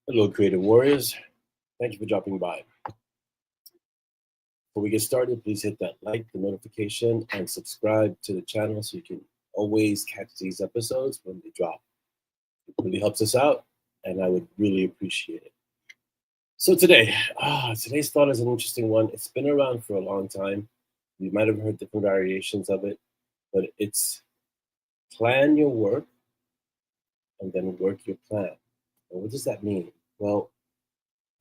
Hello, creative warriors. Thank you for dropping by. Before we get started, please hit that like, the notification, and subscribe to the channel so you can always catch these episodes when they drop. It really helps us out, and I would really appreciate it. So today's thought is an interesting one. It's been around for a long time. You might have heard different variations of it, but it's plan your work and then work your plan. And what does that mean? Well,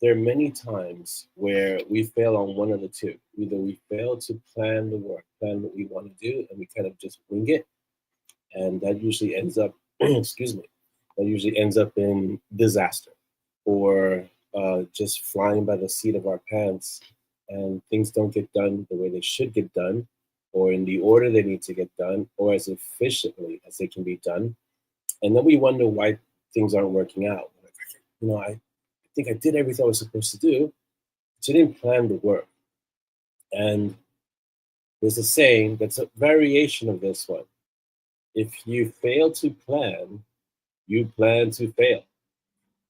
there are many times where we fail on one of the two. Either we fail to plan the work, plan what we want to do, and we kind of just wing it, and that usually ends up, excuse me, that usually ends up in disaster, or just flying by the seat of our pants, and things don't get done the way they should get done, or in the order they need to get done, or as efficiently as they can be done, and then we wonder why things aren't working out. Like, I think I did everything I was supposed to do, but you didn't plan the work. And there's a saying that's a variation of this one. If you fail to plan, you plan to fail.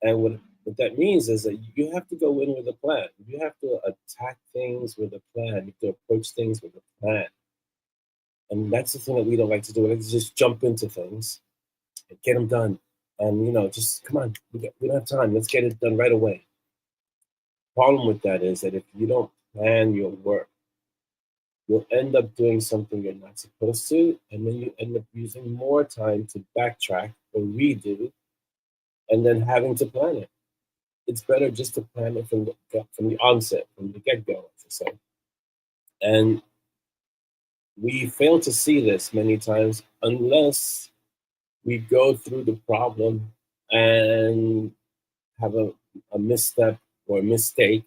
And what that means is that you have to go in with a plan. You have to attack things with a plan. You have to approach things with a plan. And that's the thing that we don't like to do. We like to just jump into things and get them done. And, just come on, we don't have time. Let's get it done right away. Problem with that is that if you don't plan your work, you'll end up doing something you're not supposed to, and then you end up using more time to backtrack or redo, and then having to plan it. It's better just to plan it from the onset, from the get go, as I say. And we fail to see this many times unless we go through the problem and have a misstep or a mistake,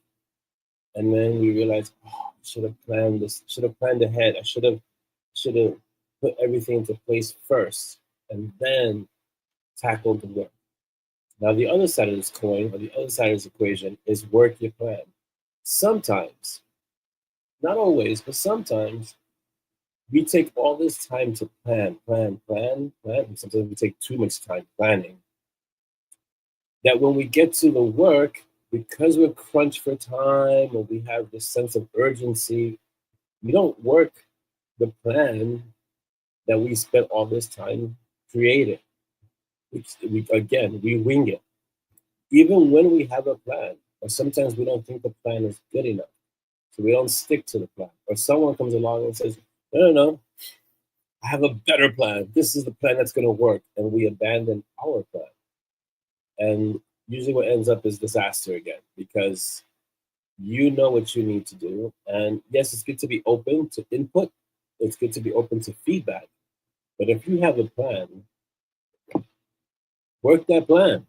and then we realize, oh, I should have planned this, should have planned ahead. I should have put everything into place first and then tackled the work. Now the other side of this coin, or the other side of this equation, is work your plan. Sometimes, not always, but sometimes we take all this time to plan, and sometimes we take too much time planning. That when we get to the work, because we're crunched for time or we have this sense of urgency, we don't work the plan that we spent all this time creating. We wing it. Even when we have a plan, or sometimes we don't think the plan is good enough, so we don't stick to the plan. Or someone comes along and says, no, I have a better plan. This is the plan that's going to work. And we abandon our plan. And usually what ends up is disaster again, because you know what you need to do. And yes, it's good to be open to input. It's good to be open to feedback. But if you have a plan, work that plan.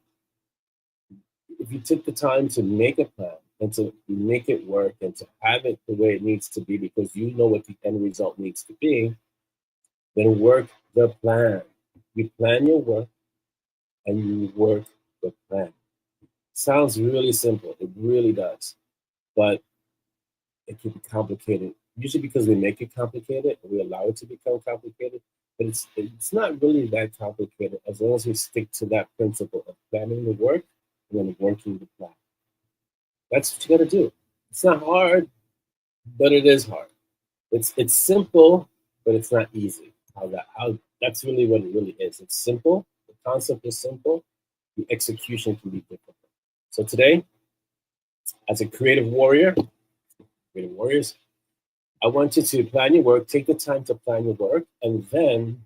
If you took the time to make a plan and to make it work and to have it the way it needs to be because you know what the end result needs to be, then work the plan. You plan your work and you work the plan. Sounds really simple. It really does. But it can be complicated. Usually because we make it complicated and we allow it to become complicated. But it's not really that complicated as long as we stick to that principle of planning the work and then working the plan. That's what you gotta do. It's not hard, but it is hard. It's simple, but it's not easy. How that's really what it really is. It's simple. The concept is simple. The execution can be difficult. So today, as a creative warriors, I want you to plan your work, take the time to plan your work, and then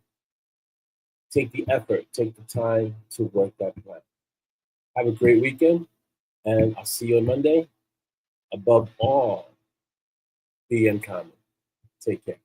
take the effort, take the time to work that plan. Have a great weekend, and I'll see you on Monday. Above all, be uncommon. Take care.